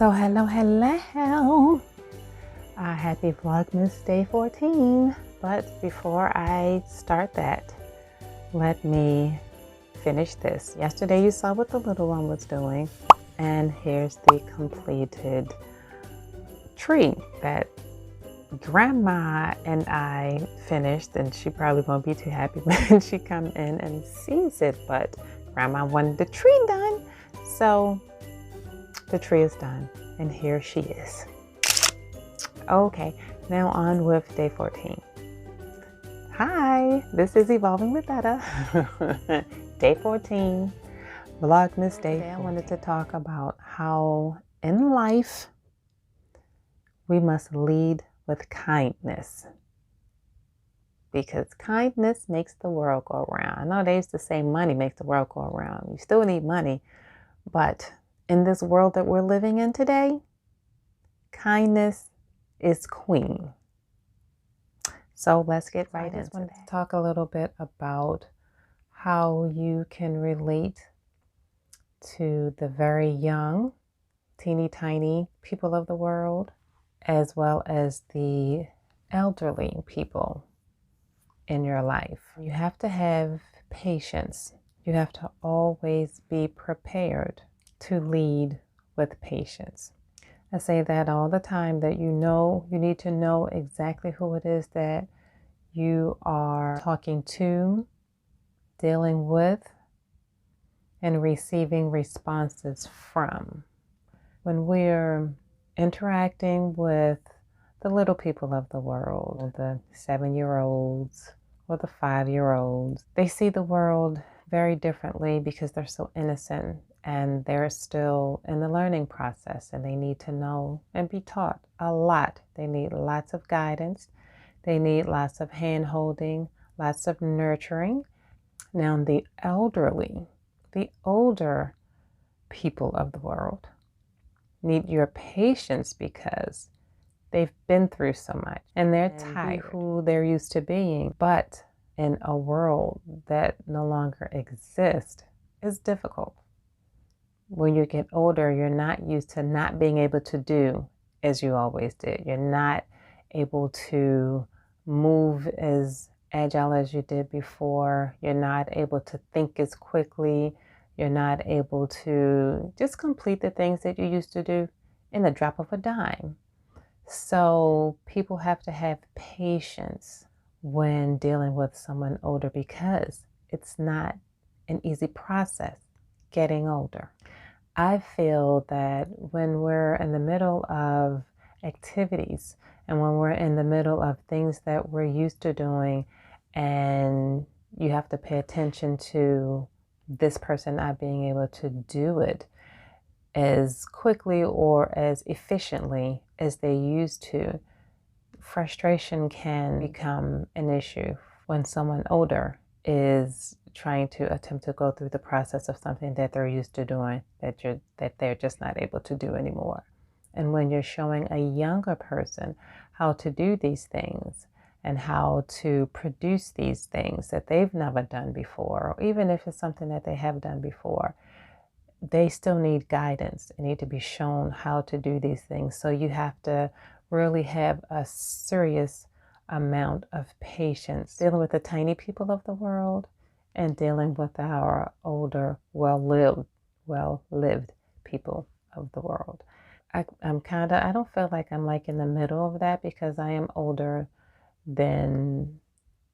So hello. Happy Vlogmas Day 14. But before I start that, let me finish this. Yesterday you saw what the little one was doing, and here's the completed tree that Grandma and I finished, and she probably won't be too happy when she comes in and sees it, but Grandma wanted the tree done, so the tree is done, and here she is. Okay, now on with day 14. Hi, this is Evolving with Etta. Day 14, Vlogmas Day 14. I wanted to talk about how in life we must lead with kindness, because kindness makes the world go around. I know they used to say money makes the world go around. You still need money, but in this world that we're living in today, kindness is queen. So let's get right into it. I wanted to talk a little bit about how you can relate to the very young, teeny tiny people of the world, as well as the elderly people in your life. You have to have patience. You have to always be prepared to lead with patience. I say that all the time, that you need to know exactly who it is that you are talking to, dealing with, and receiving responses from. When we're interacting with the little people of the world, the 7-year-olds or the 5-year-olds, they see the world very differently because they're so innocent and they're still in the learning process, and they need to know and be taught a lot. They need lots of guidance. They need lots of hand holding, lots of nurturing. Now, the elderly, the older people of the world need your patience because they've been through so much and they're tired of who they're used to being. But in a world that no longer exists, it's difficult. When you get older, you're not used to not being able to do as you always did. You're not able to move as agile as you did before. You're not able to think as quickly. You're not able to just complete the things that you used to do in the drop of a dime. So people have to have patience when dealing with someone older, because it's not an easy process getting older. I feel that when we're in the middle of activities and when we're in the middle of things that we're used to doing, and you have to pay attention to this person not being able to do it as quickly or as efficiently as they used to, frustration can become an issue when someone older is trying to attempt to go through the process of something that they're used to doing that they're just not able to do anymore. And when you're showing a younger person how to do these things and how to produce these things that they've never done before, or even if it's something that they have done before, they still need guidance. They need to be shown how to do these things. So you have to really have a serious amount of patience dealing with the tiny people of the world and dealing with our older, well-lived people of the world. I don't feel like I'm like in the middle of that, because I am older than,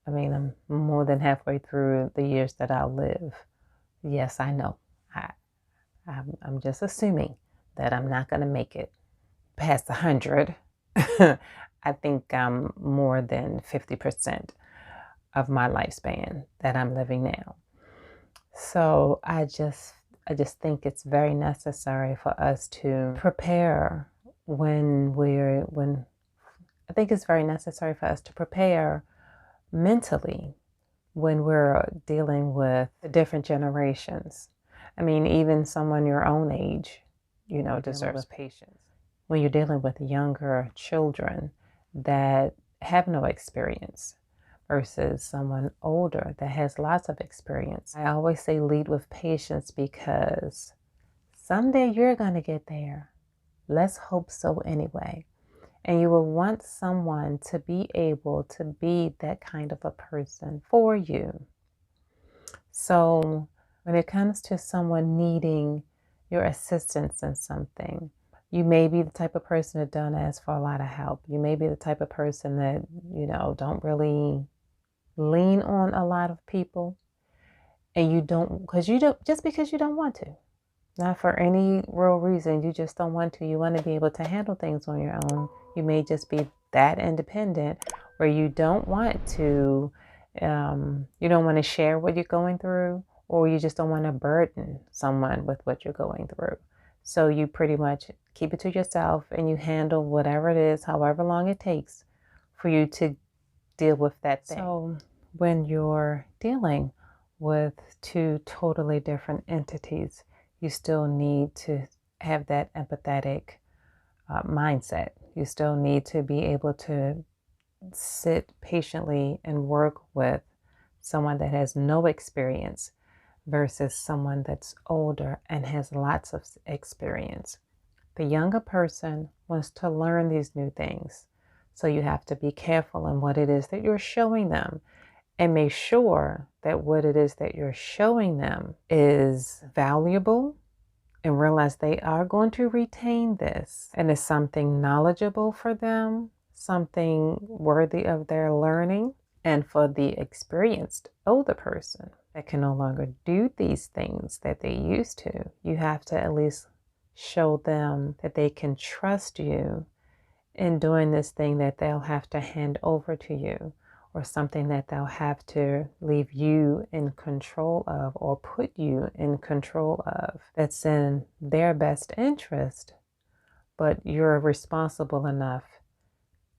I'm more than halfway through the years that I'll live. Yes, I know. I'm just assuming that I'm not going to make it past 100. I think I'm more than 50% of my lifespan that I'm living now. So I just think it's very necessary for us to prepare I think it's very necessary for us to prepare mentally when we're dealing with the different generations. Even someone your own age, deserves patience. When you're dealing with younger children that have no experience versus someone older that has lots of experience, I always say lead with patience, because someday you're going to get there. Let's hope so anyway. And you will want someone to be able to be that kind of a person for you. So when it comes to someone needing your assistance in something, you may be the type of person that don't ask for a lot of help. You may be the type of person that, don't really lean on a lot of people. And you don't, just because you don't want to. Not for any real reason. You just don't want to. You want to be able to handle things on your own. You may just be that independent where you don't want to, you don't want to share what you're going through, or you just don't want to burden someone with what you're going through. So you pretty much keep it to yourself and you handle whatever it is, however long it takes for you to deal with that thing. So when you're dealing with two totally different entities, you still need to have that empathetic mindset. You still need to be able to sit patiently and work with someone that has no experience versus someone that's older and has lots of experience. The younger person wants to learn these new things. So you have to be careful in what it is that you're showing them, and make sure that what it is that you're showing them is valuable, and realize they are going to retain this and it's something knowledgeable for them, something worthy of their learning. And for the experienced older person that can no longer do these things that they used to, you have to at least show them that they can trust you in doing this thing that they'll have to hand over to you, or something that they'll have to leave you in control of or put you in control of, that's in their best interest, but you're responsible enough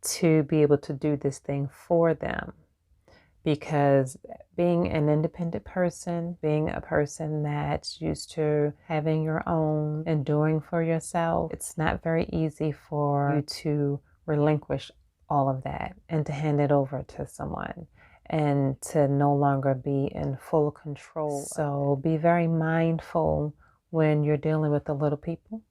to be able to do this thing for them. Because being an independent person, being a person that's used to having your own and doing for yourself, it's not very easy for you to relinquish all of that and to hand it over to someone and to no longer be in full control. So be very mindful when you're dealing with the little people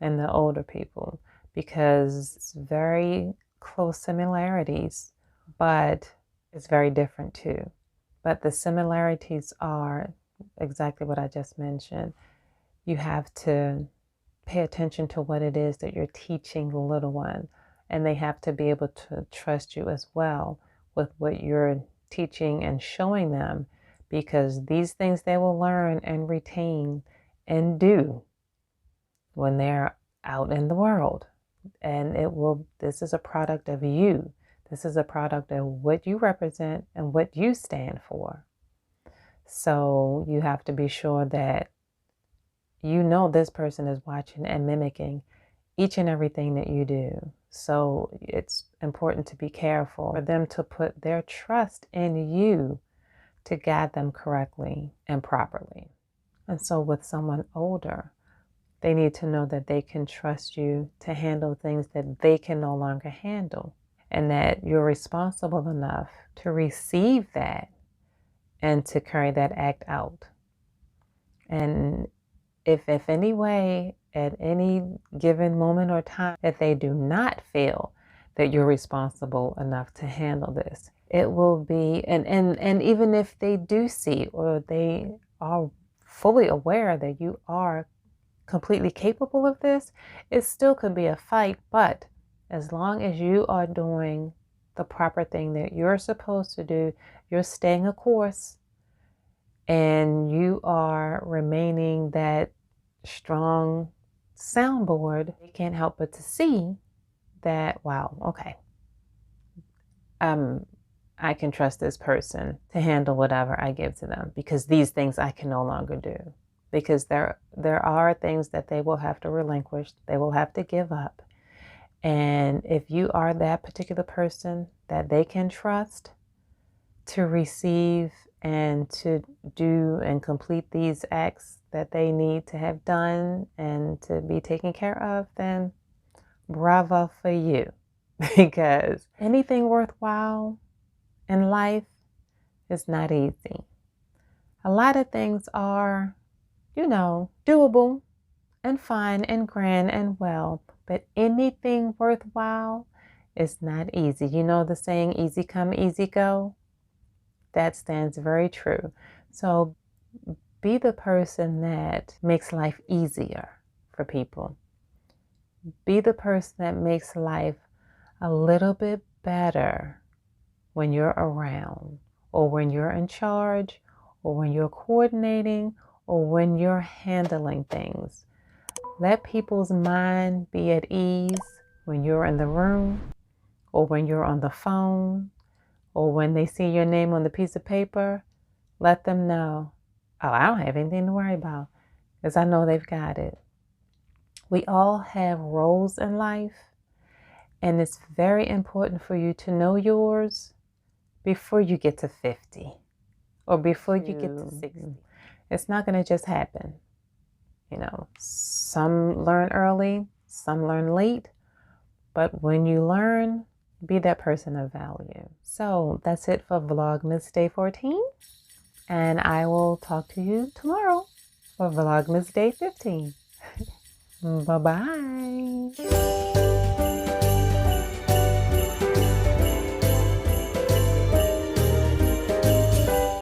and the older people, because it's very close similarities, but it's very different too. But the similarities are exactly what I just mentioned. You have to pay attention to what it is that you're teaching the little one, and they have to be able to trust you as well with what you're teaching and showing them, because these things they will learn and retain and do when they're out in the world. And this is a product of you. This is a product of what you represent and what you stand for. So you have to be sure that this person is watching and mimicking each and everything that you do. So it's important to be careful for them to put their trust in you to guide them correctly and properly. And so with someone older, they need to know that they can trust you to handle things that they can no longer handle, and that you're responsible enough to receive that and to carry that act out. And if any way, at any given moment or time, that they do not feel that you're responsible enough to handle this, it will be, and even if they do see, or they are fully aware that you are completely capable of this, it still could be a fight. But as long as you are doing the proper thing that you're supposed to do, you're staying a course, and you are remaining that strong soundboard, you can't help but to see that, wow, okay, I can trust this person to handle whatever I give to them, because these things I can no longer do. Because there are things that they will have to relinquish, they will have to give up. And if you are that particular person that they can trust to receive and to do and complete these acts that they need to have done and to be taken care of, then bravo for you. Because anything worthwhile in life is not easy. A lot of things are, doable, and fine and grand and well, but anything worthwhile is not easy. You know the saying, easy come, easy go? That stands very true. So be the person that makes life easier for people. Be the person that makes life a little bit better when you're around, or when you're in charge, or when you're coordinating, or when you're handling things. Let people's mind be at ease when you're in the room, or when you're on the phone, or when they see your name on the piece of paper. Let them know, oh, I don't have anything to worry about, because I know they've got it. We all have roles in life, and it's very important for you to know yours before you get to 50 or before you get to 60. It's not going to just happen. You know, some learn early, some learn late, but when you learn, be that person of value. So that's it for Vlogmas Day 14, and I will talk to you tomorrow for Vlogmas Day 15. Bye-bye.